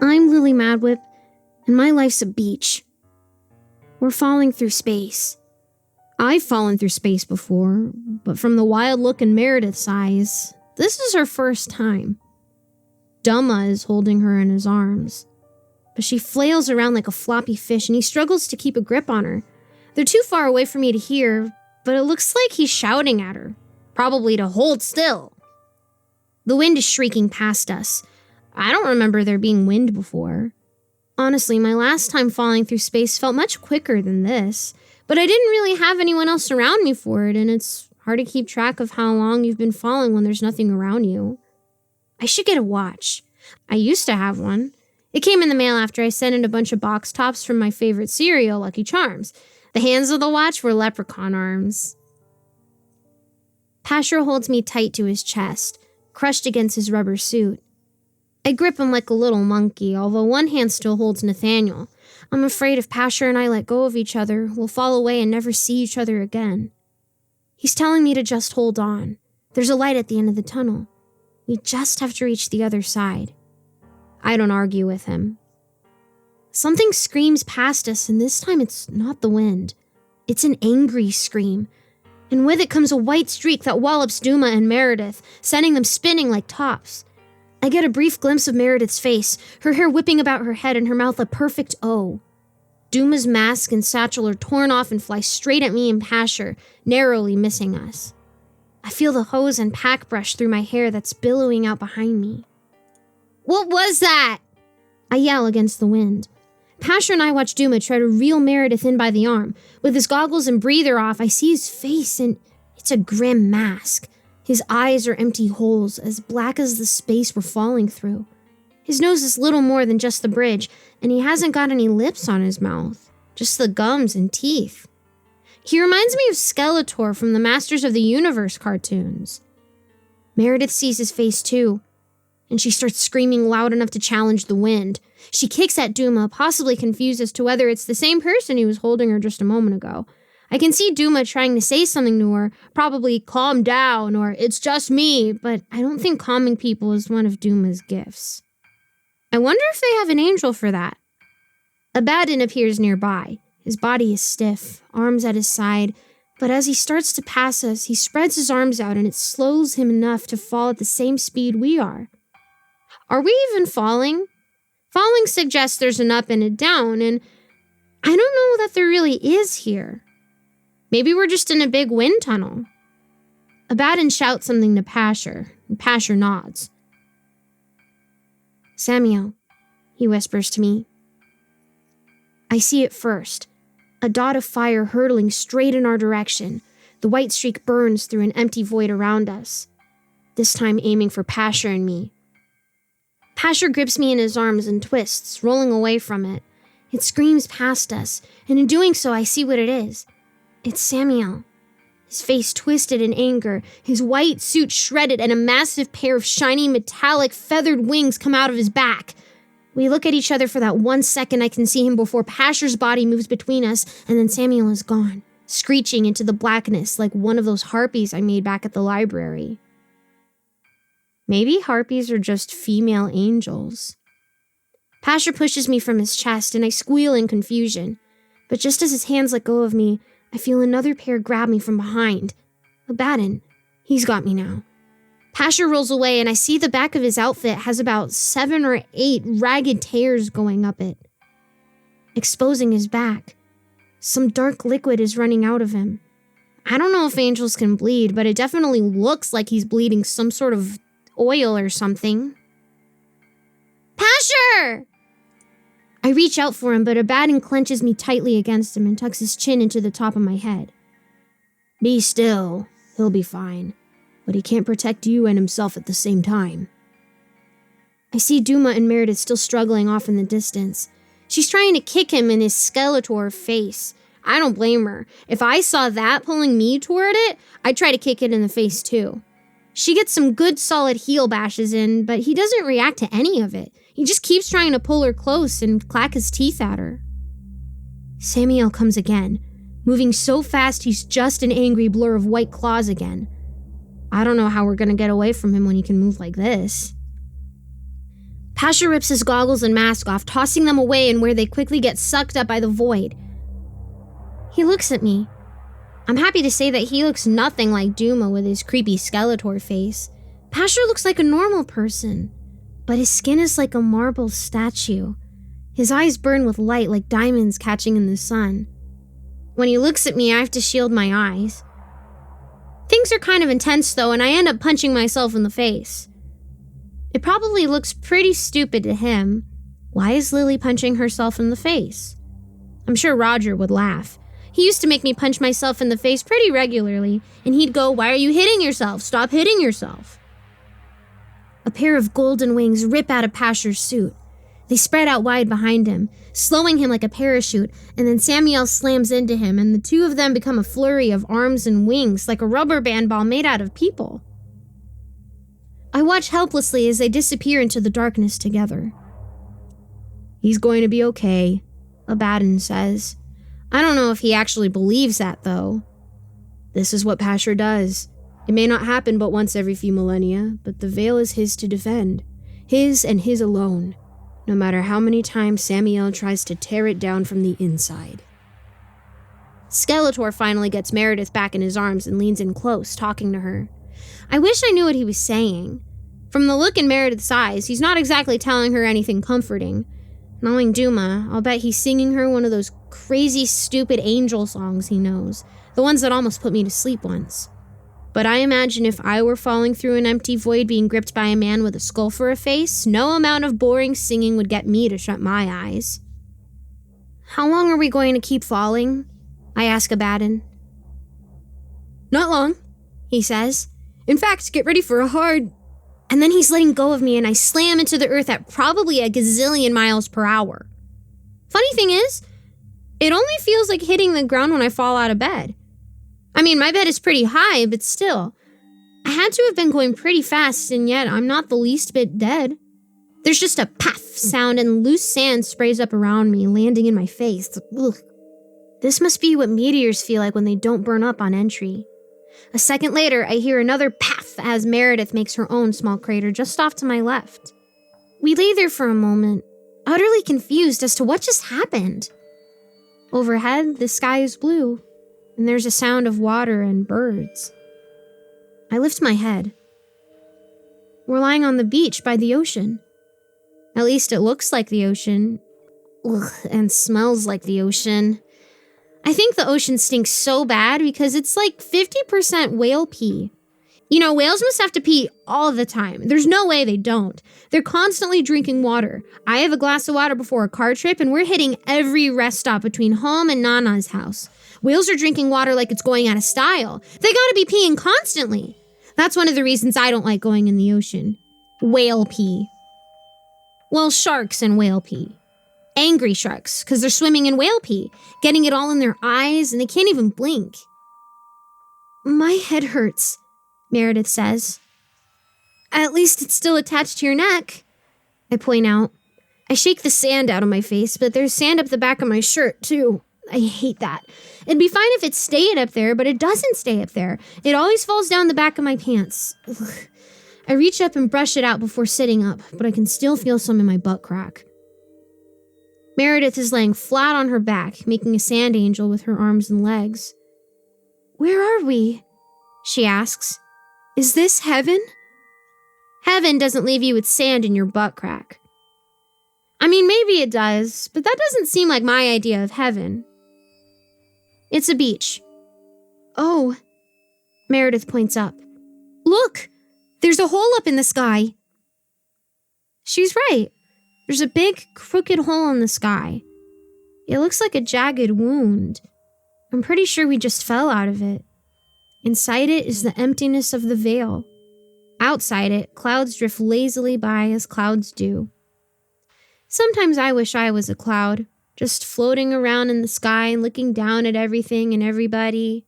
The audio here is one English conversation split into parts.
I'm Lily Madwhip, and my life's a beach. We're falling through space. I've fallen through space before, but from the wild look in Meredith's eyes, this is her first time. Dumma is holding her in his arms, but she flails around like a floppy fish and he struggles to keep a grip on her. They're too far away for me to hear, but it looks like he's shouting at her, probably to hold still. The wind is shrieking past us. I don't remember there being wind before. Honestly, my last time falling through space felt much quicker than this, but I didn't really have anyone else around me for it, and it's hard to keep track of how long you've been falling when there's nothing around you. I should get a watch. I used to have one. It came in the mail after I sent in a bunch of box tops from my favorite cereal, Lucky Charms. The hands of the watch were leprechaun arms. Pasher holds me tight to his chest, crushed against his rubber suit. I grip him like a little monkey, although one hand still holds Nathaniel. I'm afraid if Pasher and I let go of each other, we'll fall away and never see each other again. He's telling me to just hold on. There's a light at the end of the tunnel. We just have to reach the other side. I don't argue with him. Something screams past us, and this time it's not the wind. It's an angry scream, and with it comes a white streak that wallops Duma and Meredith, sending them spinning like tops. I get a brief glimpse of Meredith's face, her hair whipping about her head and her mouth a perfect O. Duma's mask and satchel are torn off and fly straight at me and Pasher, narrowly missing us. I feel the hose and pack brush through my hair that's billowing out behind me. "What was that?" I yell against the wind. Pasher and I watch Duma try to reel Meredith in by the arm. With his goggles and breather off, I see his face, and it's a grim mask. His eyes are empty holes, as black as the space we're falling through. His nose is little more than just the bridge, and he hasn't got any lips on his mouth, just the gums and teeth. He reminds me of Skeletor from the Masters of the Universe cartoons. Meredith sees his face too, and she starts screaming loud enough to challenge the wind. She kicks at Duma, possibly confused as to whether it's the same person who was holding her just a moment ago. I can see Duma trying to say something to her, probably calm down or it's just me, but I don't think calming people is one of Duma's gifts. I wonder if they have an angel for that. Abaddon appears nearby. His body is stiff, arms at his side, but as he starts to pass us, he spreads his arms out and it slows him enough to fall at the same speed we are. Are we even falling? Falling suggests there's an up and a down, and I don't know that there really is here. Maybe we're just in a big wind tunnel. Abaddon shouts something to Pasher, and Pasher nods. "Samuel," he whispers to me. I see it first. A dot of fire hurtling straight in our direction. The white streak burns through an empty void around us, this time aiming for Pasher and me. Pasher grips me in his arms and twists, rolling away from it. It screams past us, and in doing so I see what it is. It's Samuel. His face twisted in anger, his white suit shredded, and a massive pair of shiny metallic feathered wings come out of his back. We look at each other for that 1 second I can see him before Pasher's body moves between us, and then Samuel is gone, screeching into the blackness like one of those harpies I made back at the library. Maybe harpies are just female angels. Pasher pushes me from his chest, and I squeal in confusion. But just as his hands let go of me, I feel another pair grab me from behind. Abaddon. He's got me now. Pasher rolls away, and I see the back of his outfit has about 7 or 8 ragged tears going up it, exposing his back. Some dark liquid is running out of him. I don't know if angels can bleed, but it definitely looks like he's bleeding some sort of oil or something. Pasher! I reach out for him, but Abaddon clenches me tightly against him and tucks his chin into the top of my head. Be still. He'll be fine. But he can't protect you and himself at the same time. I see Duma and Meredith still struggling off in the distance. She's trying to kick him in his Skeletor face. I don't blame her. If I saw that pulling me toward it, I'd try to kick it in the face too. She gets some good solid heel bashes in, but he doesn't react to any of it. He just keeps trying to pull her close and clack his teeth at her. Samuel comes again, moving so fast he's just an angry blur of white claws again. I don't know how we're gonna get away from him when he can move like this. Pasha rips his goggles and mask off, tossing them away and where they quickly get sucked up by the void. He looks at me. I'm happy to say that he looks nothing like Duma with his creepy Skeletor face. Pasha looks like a normal person, but his skin is like a marble statue. His eyes burn with light like diamonds catching in the sun. When he looks at me, I have to shield my eyes. Things are kind of intense though, and I end up punching myself in the face. It probably looks pretty stupid to him. Why is Lily punching herself in the face? I'm sure Roger would laugh. He used to make me punch myself in the face pretty regularly, and he'd go, "Why are you hitting yourself? Stop hitting yourself." A pair of golden wings rip out of Pasha's suit. They spread out wide behind him, slowing him like a parachute, and then Samuel slams into him, and the two of them become a flurry of arms and wings like a rubber band ball made out of people. I watch helplessly as they disappear into the darkness together. "He's going to be okay," Abaddon says. I don't know if he actually believes that, though. This is what Pasha does. It may not happen but once every few millennia, but the veil is his to defend. His and his alone. No matter how many times Samuel tries to tear it down from the inside. Skeletor finally gets Meredith back in his arms and leans in close, talking to her. I wish I knew what he was saying. From the look in Meredith's eyes, he's not exactly telling her anything comforting. Knowing Duma, I'll bet he's singing her one of those crazy, stupid angel songs he knows, the ones that almost put me to sleep once. But I imagine if I were falling through an empty void being gripped by a man with a skull for a face, no amount of boring singing would get me to shut my eyes. How long are we going to keep falling? I ask Abaddon. Not long, he says. In fact, get ready for a hard... And then he's letting go of me and I slam into the earth at probably a gazillion miles per hour. Funny thing is, it only feels like hitting the ground when I fall out of bed. I mean, my bed is pretty high, but still. I had to have been going pretty fast, and yet I'm not the least bit dead. There's just a paff sound and loose sand sprays up around me, landing in my face. Ugh. This must be what meteors feel like when they don't burn up on entry. A second later, I hear another paff as Meredith makes her own small crater just off to my left. We lay there for a moment, utterly confused as to what just happened. Overhead, the sky is blue, and there's a sound of water and birds. I lift my head. We're lying on the beach by the ocean. At least it looks like the ocean. Ugh, and smells like the ocean. I think the ocean stinks so bad because it's like 50% whale pee. You know, whales must have to pee all the time. There's no way they don't. They're constantly drinking water. I have a glass of water before a car trip, and we're hitting every rest stop between home and Nana's house. Whales are drinking water like it's going out of style. They gotta be peeing constantly. That's one of the reasons I don't like going in the ocean. Whale pee. Well, sharks and whale pee. Angry sharks, because they're swimming in whale pee, getting it all in their eyes, and they can't even blink. My head hurts, Meredith says. At least it's still attached to your neck, I point out. I shake the sand out of my face, but there's sand up the back of my shirt, too. I hate that. It'd be fine if it stayed up there, but it doesn't stay up there. It always falls down the back of my pants. Ugh. I reach up and brush it out before sitting up, but I can still feel some in my butt crack. Meredith is laying flat on her back, making a sand angel with her arms and legs. Where are we? She asks. Is this heaven? Heaven doesn't leave you with sand in your butt crack. I mean, maybe it does, but that doesn't seem like my idea of heaven. It's a beach. Oh, Meredith points up. Look, there's a hole up in the sky. She's right. There's a big, crooked hole in the sky. It looks like a jagged wound. I'm pretty sure we just fell out of it. Inside it is the emptiness of the veil. Outside it, clouds drift lazily by as clouds do. Sometimes I wish I was a cloud, just floating around in the sky and looking down at everything and everybody.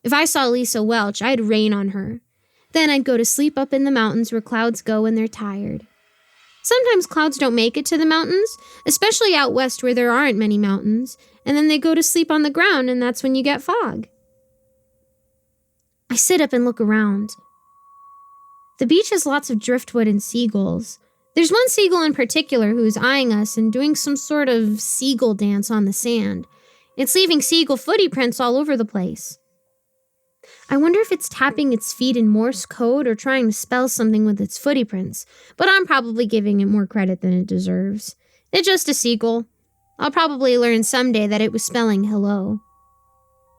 If I saw Lisa Welch, I'd rain on her. Then I'd go to sleep up in the mountains where clouds go when they're tired. Sometimes clouds don't make it to the mountains, especially out west where there aren't many mountains, and then they go to sleep on the ground, and that's when you get fog. I sit up and look around. The beach has lots of driftwood and seagulls. There's one seagull in particular who's eyeing us and doing some sort of seagull dance on the sand. It's leaving seagull footy prints all over the place. I wonder if it's tapping its feet in Morse code or trying to spell something with its footy prints, but I'm probably giving it more credit than it deserves. It's just a seagull. I'll probably learn someday that it was spelling hello.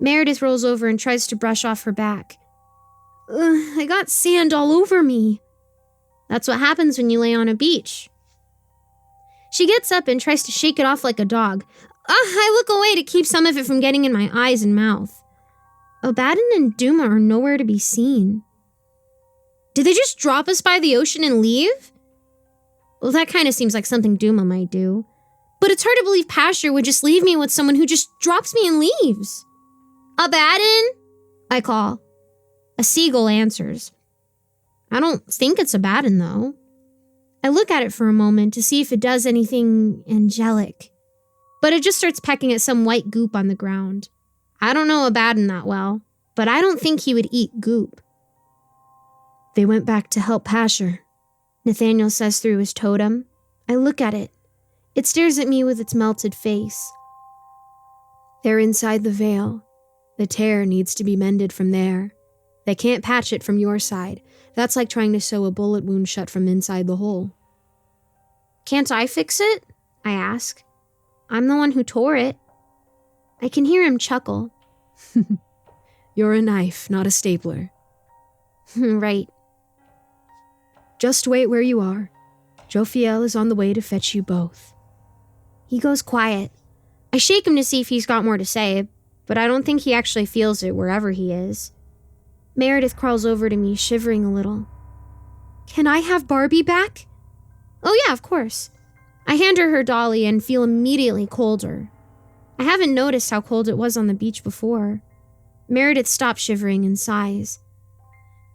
Meredith rolls over and tries to brush off her back. I got sand all over me. That's what happens when you lay on a beach. She gets up and tries to shake it off like a dog. I look away to keep some of it from getting in my eyes and mouth. Abaddon and Duma are nowhere to be seen. Did they just drop us by the ocean and leave? Well, that kind of seems like something Duma might do. But it's hard to believe Pasher would just leave me with someone who just drops me and leaves. Abaddon? I call. A seagull answers. I don't think it's Abaddon, though. I look at it for a moment to see if it does anything angelic. But it just starts pecking at some white goop on the ground. I don't know Abaddon that well, but I don't think he would eat goop. They went back to help Pasher, Nathaniel says through his totem. I look at it. It stares at me with its melted face. They're inside the veil. The tear needs to be mended from there. They can't patch it from your side. That's like trying to sew a bullet wound shut from inside the hole. Can't I fix it? I ask. I'm the one who tore it. I can hear him chuckle. You're a knife, not a stapler. Right. Just wait where you are. Jophiel is on the way to fetch you both. He goes quiet. I shake him to see if he's got more to say, but I don't think he actually feels it wherever he is. Meredith crawls over to me, shivering a little. Can I have Barbie back? Oh yeah, of course. I hand her dolly and feel immediately colder. I haven't noticed how cold it was on the beach before. Meredith stops shivering and sighs.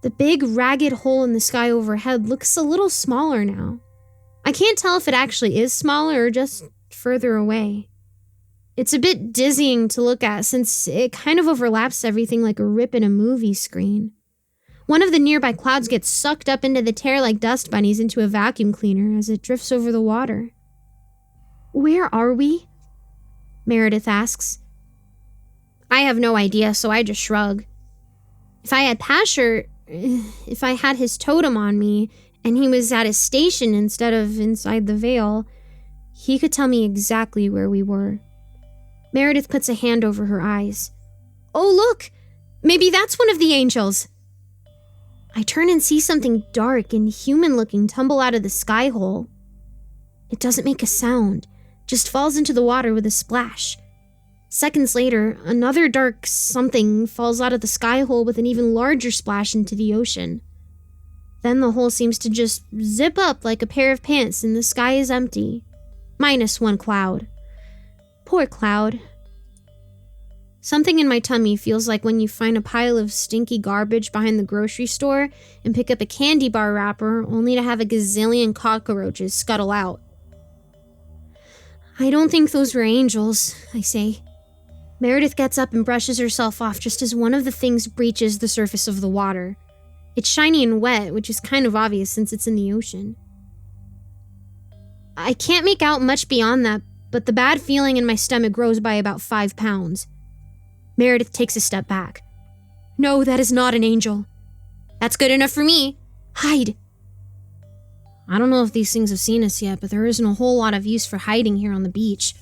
The big, ragged hole in the sky overhead looks a little smaller now. I can't tell if it actually is smaller or just further away. It's a bit dizzying to look at since it kind of overlaps everything like a rip in a movie screen. One of the nearby clouds gets sucked up into the tear like dust bunnies into a vacuum cleaner as it drifts over the water. Where are we? Meredith asks. I have no idea, so I just shrug. If I had his totem on me and he was at his station instead of inside the veil, he could tell me exactly where we were. Meredith puts a hand over her eyes. Oh, look! Maybe that's one of the angels! I turn and see something dark and human-looking tumble out of the sky hole. It doesn't make a sound, just falls into the water with a splash. Seconds later, another dark something falls out of the sky hole with an even larger splash into the ocean. Then the hole seems to just zip up like a pair of pants and the sky is empty. Minus one cloud. Poor cloud. Something in my tummy feels like when you find a pile of stinky garbage behind the grocery store and pick up a candy bar wrapper only to have a gazillion cockroaches scuttle out. I don't think those were angels, I say. Meredith gets up and brushes herself off just as one of the things breaches the surface of the water. It's shiny and wet, which is kind of obvious since it's in the ocean. I can't make out much beyond that, but the bad feeling in my stomach grows by about 5 pounds. Meredith takes a step back. No, that is not an angel. That's good enough for me. Hide. I don't know if these things have seen us yet, but there isn't a whole lot of use for hiding here on the beach.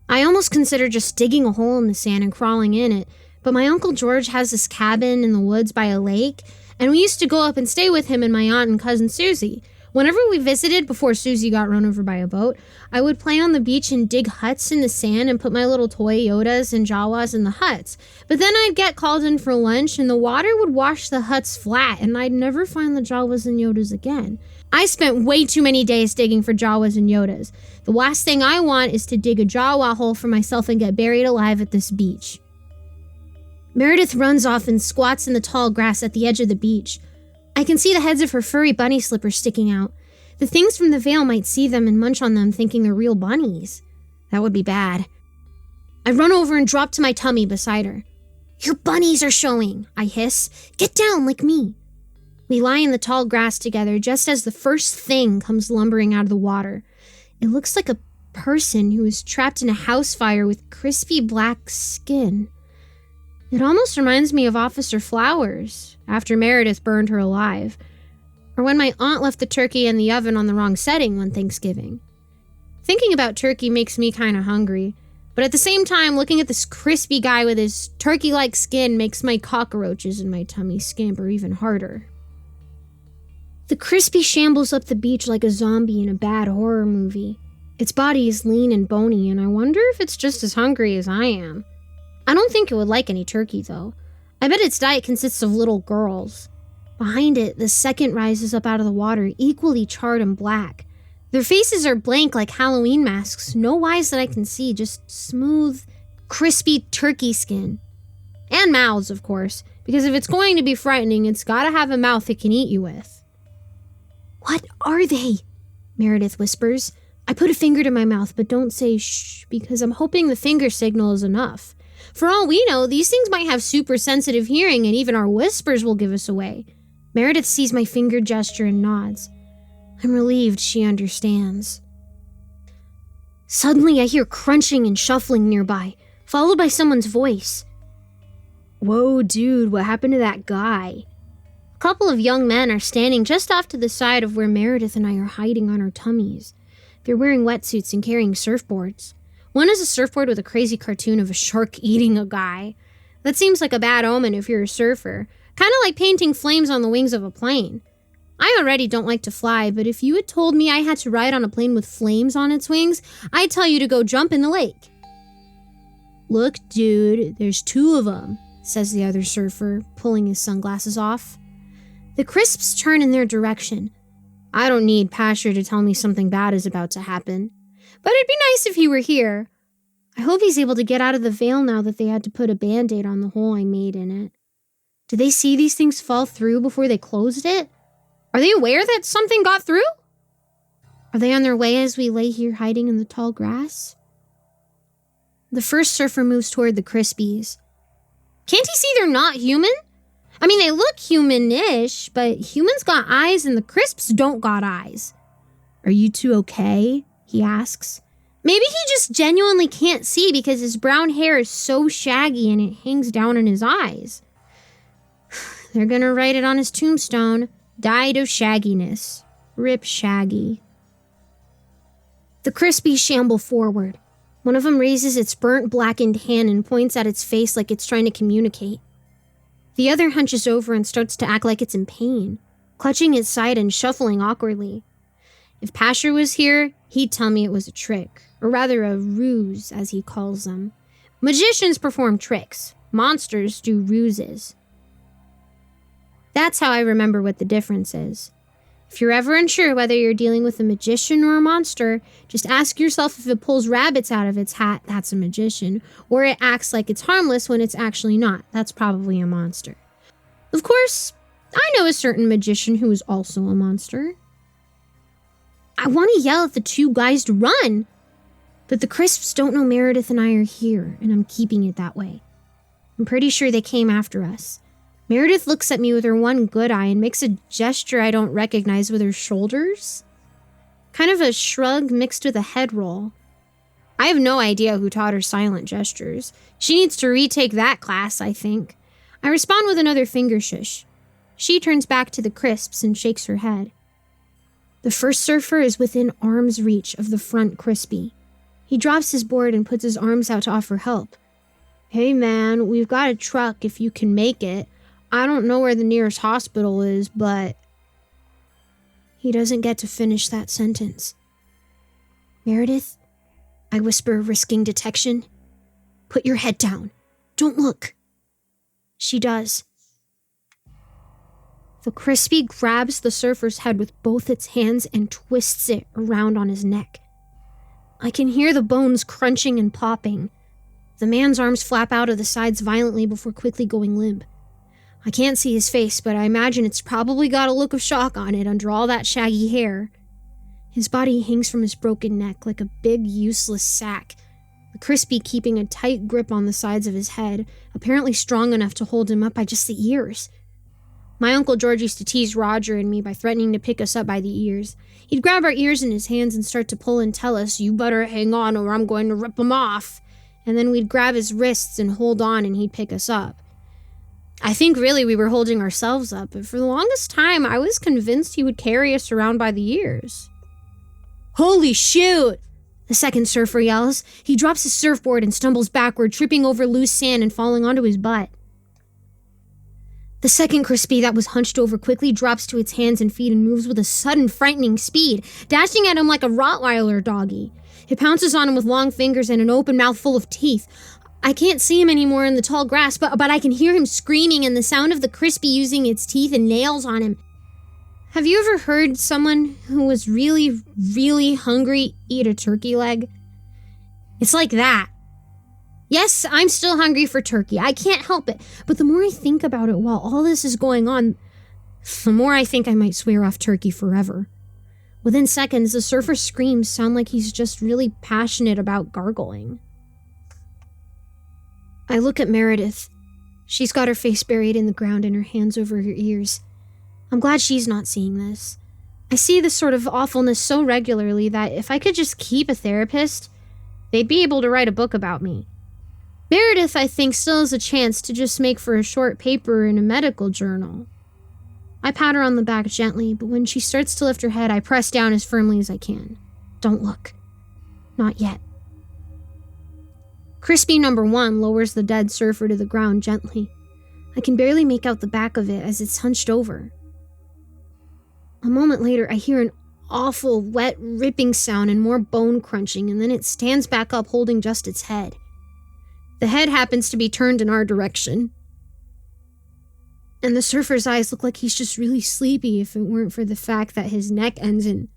I almost consider just digging a hole in the sand and crawling in it, but my Uncle George has this cabin in the woods by a lake, and we used to go up and stay with him and my aunt and cousin Susie. Whenever we visited before Susie got run over by a boat, I would play on the beach and dig huts in the sand and put my little toy Yodas and Jawas in the huts. But then I'd get called in for lunch and the water would wash the huts flat and I'd never find the Jawas and Yodas again. I spent way too many days digging for Jawas and Yodas. The last thing I want is to dig a Jawa hole for myself and get buried alive at this beach. Meredith runs off and squats in the tall grass at the edge of the beach. I can see the heads of her furry bunny slippers sticking out. The things from the veil might see them and munch on them thinking they're real bunnies. That would be bad. I run over and drop to my tummy beside her. Your bunnies are showing, I hiss. Get down like me. We lie in the tall grass together just as the first thing comes lumbering out of the water. It looks like a person who is trapped in a house fire with crispy black skin. It almost reminds me of Officer Flowers, after Meredith burned her alive, or when my aunt left the turkey in the oven on the wrong setting one Thanksgiving. Thinking about turkey makes me kind of hungry, but at the same time, looking at this crispy guy with his turkey-like skin makes my cockroaches in my tummy scamper even harder. The crispy shambles up the beach like a zombie in a bad horror movie. Its body is lean and bony, and I wonder if it's just as hungry as I am. I don't think it would like any turkey, though. I bet its diet consists of little girls. Behind it, the second rises up out of the water, equally charred and black. Their faces are blank like Halloween masks, no eyes that I can see, just smooth, crispy turkey skin. And mouths, of course, because if it's going to be frightening, it's gotta have a mouth it can eat you with. "What are they?" Meredith whispers. I put a finger to my mouth, but don't say shh, because I'm hoping the finger signal is enough. For all we know, these things might have super sensitive hearing, and even our whispers will give us away. Meredith sees my finger gesture and nods. I'm relieved she understands. Suddenly, I hear crunching and shuffling nearby, followed by someone's voice. "Whoa, dude, what happened to that guy?" A couple of young men are standing just off to the side of where Meredith and I are hiding on our tummies. They're wearing wetsuits and carrying surfboards. One is a surfboard with a crazy cartoon of a shark eating a guy. That seems like a bad omen if you're a surfer. Kind of like painting flames on the wings of a plane. I already don't like to fly, but if you had told me I had to ride on a plane with flames on its wings, I'd tell you to go jump in the lake. "Look, dude, there's two of them," says the other surfer, pulling his sunglasses off. The crisps turn in their direction. I don't need Pasher to tell me something bad is about to happen. But it'd be nice if he were here. I hope he's able to get out of the veil now that they had to put a band-aid on the hole I made in it. Did they see these things fall through before they closed it? Are they aware that something got through? Are they on their way as we lay here hiding in the tall grass? The first surfer moves toward the Crispies. Can't he see they're not human? I mean, they look human-ish, but humans got eyes and the Crisps don't got eyes. "Are you two okay?" he asks. Maybe he just genuinely can't see because his brown hair is so shaggy and it hangs down in his eyes. They're gonna write it on his tombstone. Died of shagginess. Rip Shaggy. The Crispies shamble forward. One of them raises its burnt, blackened hand and points at its face like it's trying to communicate. The other hunches over and starts to act like it's in pain, clutching its side and shuffling awkwardly. If Pasher was here, he'd tell me it was a trick, or rather a ruse, as he calls them. Magicians perform tricks. Monsters do ruses. That's how I remember what the difference is. If you're ever unsure whether you're dealing with a magician or a monster, just ask yourself if it pulls rabbits out of its hat, that's a magician, or it acts like it's harmless when it's actually not, that's probably a monster. Of course, I know a certain magician who is also a monster. I want to yell at the two guys to run, but the Crisps don't know Meredith and I are here, and I'm keeping it that way. I'm pretty sure they came after us. Meredith looks at me with her one good eye and makes a gesture I don't recognize with her shoulders. Kind of a shrug mixed with a head roll. I have no idea who taught her silent gestures. She needs to retake that class, I think. I respond with another finger shush. She turns back to the Crisps and shakes her head. The first surfer is within arm's reach of the front Crispy. He drops his board and puts his arms out to offer help. "Hey man, we've got a truck if you can make it. I don't know where the nearest hospital is, but..." He doesn't get to finish that sentence. "Meredith," I whisper, risking detection. "Put your head down. Don't look." She does. The Crispy grabs the surfer's head with both its hands and twists it around on his neck. I can hear the bones crunching and popping. The man's arms flap out of the sides violently before quickly going limp. I can't see his face, but I imagine it's probably got a look of shock on it under all that shaggy hair. His body hangs from his broken neck like a big, useless sack, the Crispy keeping a tight grip on the sides of his head, apparently strong enough to hold him up by just the ears. My Uncle George used to tease Roger and me by threatening to pick us up by the ears. He'd grab our ears in his hands and start to pull and tell us, "You better hang on or I'm going to rip 'em off." And then we'd grab his wrists and hold on and he'd pick us up. I think really we were holding ourselves up, but for the longest time I was convinced he would carry us around by the ears. "Holy shoot!" the second surfer yells. He drops his surfboard and stumbles backward, tripping over loose sand and falling onto his butt. The second Crispy, that was hunched over, quickly drops to its hands and feet and moves with a sudden, frightening speed, dashing at him like a Rottweiler doggy. It pounces on him with long fingers and an open mouth full of teeth. I can't see him anymore in the tall grass, but I can hear him screaming and the sound of the Crispy using its teeth and nails on him. Have you ever heard someone who was really, really hungry eat a turkey leg? It's like that. Yes, I'm still hungry for turkey. I can't help it. But the more I think about it while all this is going on, the more I think I might swear off turkey forever. Within seconds, the surfer's screams sound like he's just really passionate about gargling. I look at Meredith. She's got her face buried in the ground and her hands over her ears. I'm glad she's not seeing this. I see this sort of awfulness so regularly that if I could just keep a therapist, they'd be able to write a book about me. Meredith, I think, still has a chance to just make for a short paper in a medical journal. I pat her on the back gently, but when she starts to lift her head, I press down as firmly as I can. Don't look. Not yet. Crispy number 1 lowers the dead surfer to the ground gently. I can barely make out the back of it as it's hunched over. A moment later, I hear an awful, wet, ripping sound and more bone crunching, and then it stands back up holding just its head. The head happens to be turned in our direction. And the surfer's eyes look like he's just really sleepy if it weren't for the fact that his neck ends in...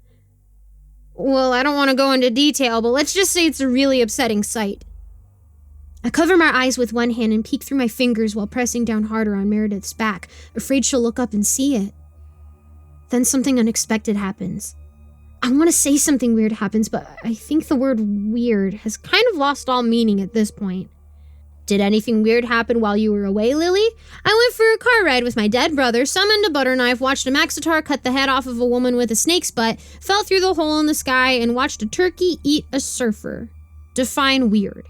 Well, I don't want to go into detail, but let's just say it's a really upsetting sight. I cover my eyes with one hand and peek through my fingers while pressing down harder on Meredith's back, afraid she'll look up and see it. Then something unexpected happens. I want to say something weird happens, but I think the word weird has kind of lost all meaning at this point. Did anything weird happen while you were away, Lily? I went for a car ride with my dead brother, summoned a butter knife, watched a Maxitar cut the head off of a woman with a snake's butt, fell through the hole in the sky, and watched a turkey eat a surfer. Define weird.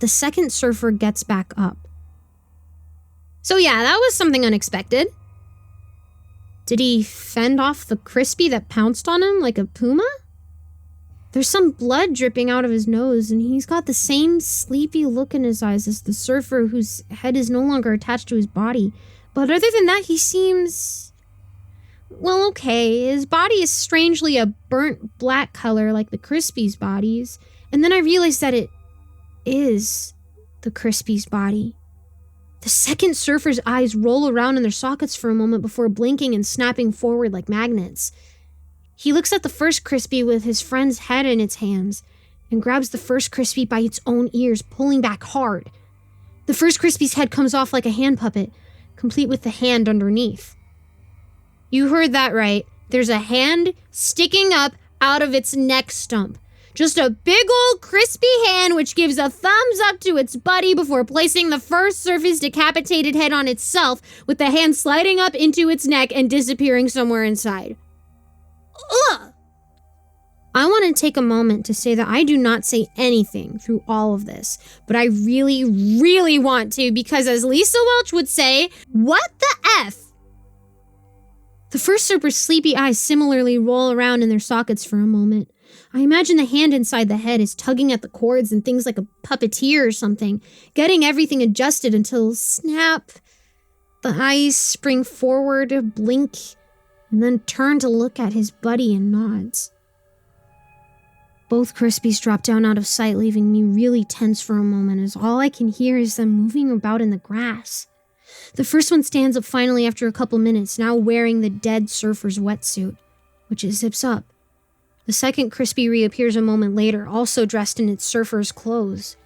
The second surfer gets back up. So yeah, that was something unexpected. Did he fend off the Crispy that pounced on him like a puma? There's some blood dripping out of his nose, and he's got the same sleepy look in his eyes as the surfer whose head is no longer attached to his body. But other than that, he seems... Well, okay, his body is strangely a burnt black color like the Crispy's bodies, and then I realized that it is the Crispy's body. The second surfer's eyes roll around in their sockets for a moment before blinking and snapping forward like magnets. He looks at the first Crispy with his friend's head in its hands and grabs the first Crispy by its own ears, pulling back hard. The first Crispy's head comes off like a hand puppet, complete with the hand underneath. You heard that right. There's a hand sticking up out of its neck stump. Just a big old crispy hand which gives a thumbs up to its buddy before placing the first surfer's decapitated head on itself, with the hand sliding up into its neck and disappearing somewhere inside. Ugh! I want to take a moment to say that I do not say anything through all of this, but I really, really want to, because as Lisa Welch would say, what the F? The first surfer's sleepy eyes similarly roll around in their sockets for a moment. I imagine the hand inside the head is tugging at the cords and things like a puppeteer or something, getting everything adjusted until snap. The eyes spring forward, blink, and then turn to look at his buddy and nods. Both Crispies drop down out of sight, leaving me really tense for a moment as all I can hear is them moving about in the grass. The first one stands up finally after a couple minutes, now wearing the dead surfer's wetsuit, which it zips up. The second Crispy reappears a moment later, also dressed in its surfer's clothes.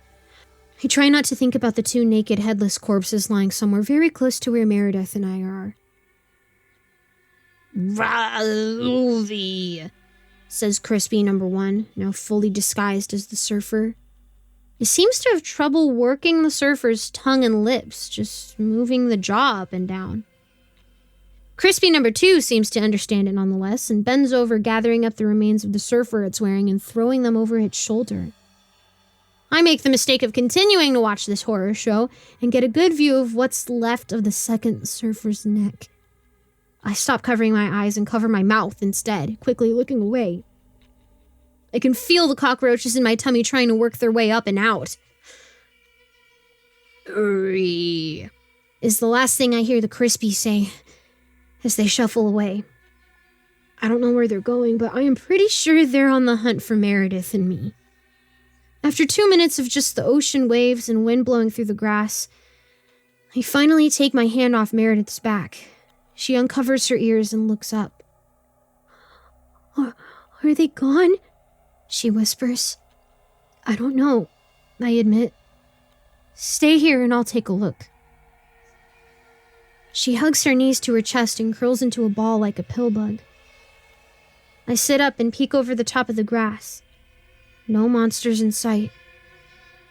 I try not to think about the two naked, headless corpses lying somewhere very close to where Meredith and I are. "Ralvi," says Crispy number 1, now fully disguised as the surfer. It seems to have trouble working the surfer's tongue and lips, just moving the jaw up and down. Crispy number 2 seems to understand it nonetheless and bends over, gathering up the remains of the surfer it's wearing and throwing them over its shoulder. I make the mistake of continuing to watch this horror show and get a good view of what's left of the second surfer's neck. I stop covering my eyes and cover my mouth instead, quickly looking away. I can feel the cockroaches in my tummy trying to work their way up and out. "Urgh," is the last thing I hear the Crispies say as they shuffle away. I don't know where they're going, but I am pretty sure they're on the hunt for Meredith and me. After 2 minutes of just the ocean waves and wind blowing through the grass, I finally take my hand off Meredith's back. She uncovers her ears and looks up. Are they gone?" she whispers. "I don't know," I admit. "Stay here and I'll take a look." She hugs her knees to her chest and curls into a ball like a pill bug. I sit up and peek over the top of the grass. No monsters in sight.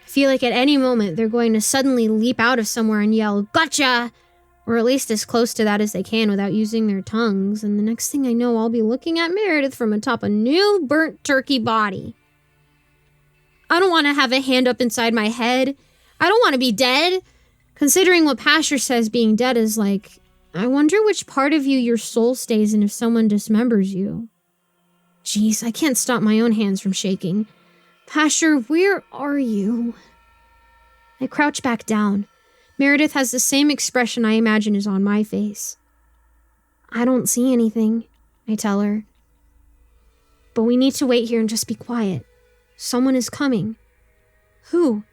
I feel like at any moment they're going to suddenly leap out of somewhere and yell, "Gotcha!" Or at least as close to that as they can without using their tongues, and the next thing I know, I'll be looking at Meredith from atop a new burnt turkey body. I don't want to have a hand up inside my head. I don't want to be dead. Considering what Pasher says being dead is like, I wonder which part of you your soul stays in if someone dismembers you. Jeez, I can't stop my own hands from shaking. Pasher, where are you? I crouch back down. Meredith has the same expression I imagine is on my face. I don't see anything, I tell her. But we need to wait here and just be quiet. Someone is coming. Who?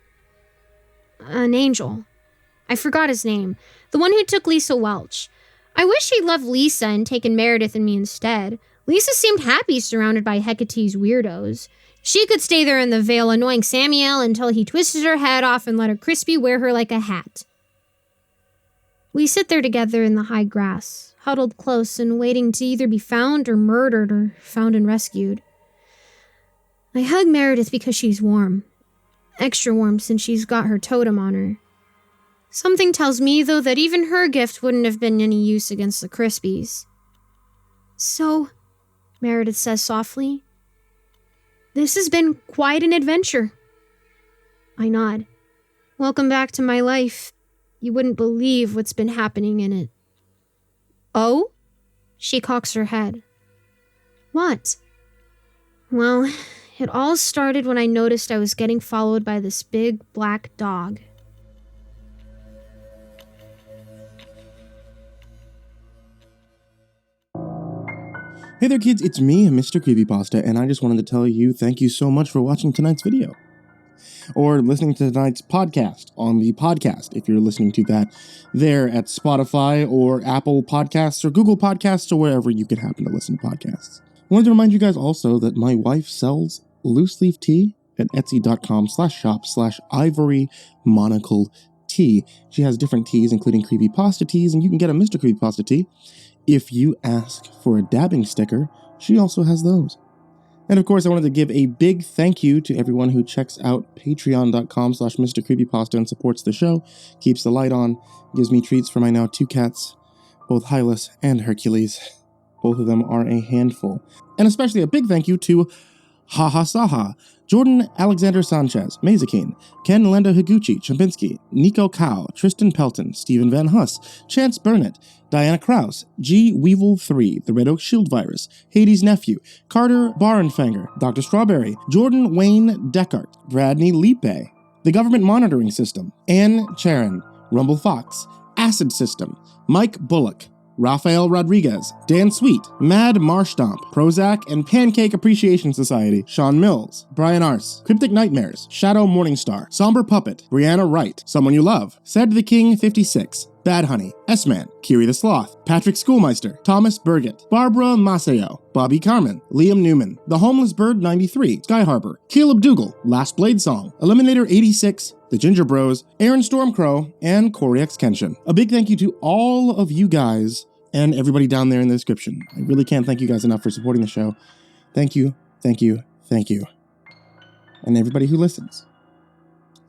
An angel. I forgot his name. The one who took Lisa Welch. I wish he'd left Lisa and taken Meredith and me instead. Lisa seemed happy surrounded by Hecate's weirdos. She could stay there in the Vale annoying Samuel until he twisted her head off and let her Crispy wear her like a hat. We sit there together in the high grass, huddled close and waiting to either be found or murdered or found and rescued. I hug Meredith because she's warm. Extra warm since she's got her totem on her. Something tells me, though, that even her gift wouldn't have been any use against the Crispies. So, Meredith says softly, this has been quite an adventure. I nod. Welcome back to my life. You wouldn't believe what's been happening in it. Oh? She cocks her head. What? Well, it all started when I noticed I was getting followed by this big black dog. Hey there kids, it's me, MrCreepyPasta, and I just wanted to tell you thank you so much for watching tonight's video. Or listening to tonight's podcast on the podcast, if you're listening to that there at Spotify or Apple Podcasts or Google Podcasts or wherever you could happen to listen to podcasts. I wanted to remind you guys also that my wife sells loose leaf tea at etsy.com/shop/ivorymonocle-tea. She has different teas, including Creepypasta teas, and you can get a MrCreepyPasta tea. If you ask for a dabbing sticker, she also has those. And of course, I wanted to give a big thank you to everyone who checks out patreon.com/MrCreepyPasta and supports the show, keeps the light on, gives me treats for my now 2 cats, both Hylas and Hercules. Both of them are a handful. And especially a big thank you to Saha, Jordan Alexander Sanchez, Mazikeen, Ken Lando Higuchi, Chompski, Nico kaeo, Tristain Pelton, Stephen VanHuss, Chance Burnett, Diana Kraus, G. Weevil 3, TheRedOakShieldVirus, Hades' Nephew, Carter Barenfanger, Dr. Strawberry, Jordan Wayne Deckard, Bradney Leipe, The Government Monitoring System, Anne Charron, rumblefox, AcidSystem, Mike Bullock, Rafael Rodriguez, Dan Sweet, Mad Marstomp, Prozac and Pancake Appreciation Society, Sean Mills, Brian Arce, Cryptic Nightmares, Shadow Morningstar, Somber Puppet, Brianna Wright, Someone You Love, Said the King 56, Bad Honey, S-Man, Kiri the Sloth, Patrick Schoolmeister, Thomas Burgett, Barbara Maceo, Bobby Carmen, Liam Newman, The Homeless Bird 93, Sky Harbor, Caleb Dougal, Last Blade Song, Eliminator 86, The Ginger Bros, Aaron Stormcrow, and Corey X Kenshin. A big thank you to all of you guys and everybody down there in the description. I really can't thank you guys enough for supporting the show. Thank you, thank you, thank you. And everybody who listens.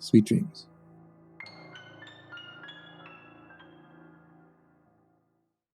Sweet dreams.